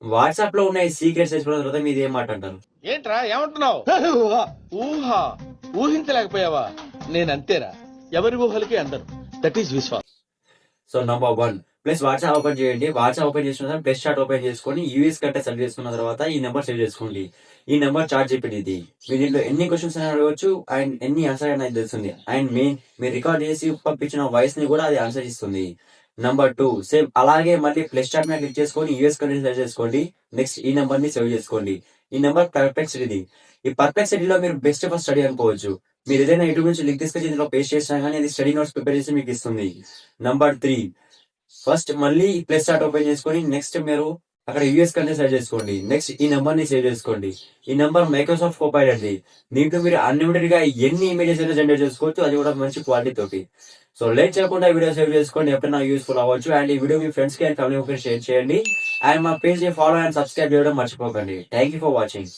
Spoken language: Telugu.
వాట్సాప్ లో ఉన్న ఈ సీక్రెట్స్ తెలుసుకున్న తర్వాత మీరు ఏం మాట అంటారు? ఏంట్రా ఏమంటున్నావు? ఊహ ఊహించలేకపోయావా? నేనంతేరా, ఎవరి ఊహలకి అందరు. That is Vishwas. So number 1 plus WhatsApp open చేయండి. వాట్సాప్ ఓపెన్ చేసిన తర్వాత ప్లస్ చాట్ ఓపెన్ చేసుకొని యూఎస్ కంటే సెలెక్ట్ చేసుకున్న తర్వాత ఈ నెంబర్ సేవ్ చేసుకోండి. ఈ నెంబర్ చాట్ జీపీటీది. మీరు దీంట్లో ఎన్ని క్వశ్చన్స్ అయినా అడగవచ్చు అండ్ ఎన్ని ఆన్సర్ అయినా తెలుస్తుంది. అండ్ మీరు రికార్డ్ చేసి పంపించిన వాయిస్ ని కూడా అది ఆన్సర్ ఇస్తుంది. నంబర్ 2 సేమ్ అలాగే మళ్ళీ ప్లస్ చాట్ మీద క్లిక్ చేసుకొని యూఎస్ కంట్రీ సెలెక్ట్ చేసుకోండి. నెక్స్ట్ ఈ నెంబర్ ని సేవ్ చేసుకోండి. ఈ నెంబర్ పర్ప్లెక్సిటీది. ఈ పర్ప్లెక్సిటీలో మీరు బెస్ట్ ఫర్ స్టడీ అనుకోవచ్చు. మీరు ఏదైనా యూట్యూబ్ నుంచి లింక్ తీసుకొచ్చి ఇందులో పేస్ట్ చేసినా కానీ అది స్టడీ నోట్స్ ప్రిపేర్ చేసి మీకు ఇస్తుంది. నంబర్ 3 ఫస్ట్ మళ్ళీ ప్లస్ చార్ట్ ఓపెన్ చేసుకొని నెక్స్ట్ మీరు అక్కడ యూఎస్ కంట్రీ సెలెక్ట్ చేసుకోండి. నెక్స్ట్ ఈ నెంబర్ ని సేవ్ చేసుకోండి. ఈ నెంబర్ మైక్రోసాఫ్ట్ కోపైలట్ ది. దీంట్లో మీరు అన్లిమిటెడ్ గా ఎన్ని ఇమేజెస్ అయినా జనరేట్ చేసుకోవచ్చు. అది కూడా మంచి క్వాలిటీ తోటి. సో లేట్ చేయకుండా ఈ వీడియో సేవ్ చేసుకోండి. ఎప్పుడైనా యూస్ఫుల్ అవ్వచ్చు. అండ్ ఈ వీడియో మీ ఫ్రెండ్స్ కి అండ్ ఫ్యామిలీ మెంబర్స్ షేర్ చేయండి. అండ్ మా పేజ్ ని ఫాలో అండ్ సబ్స్క్రైబ్ చేయడం మర్చిపోకండి. Thank you for watching.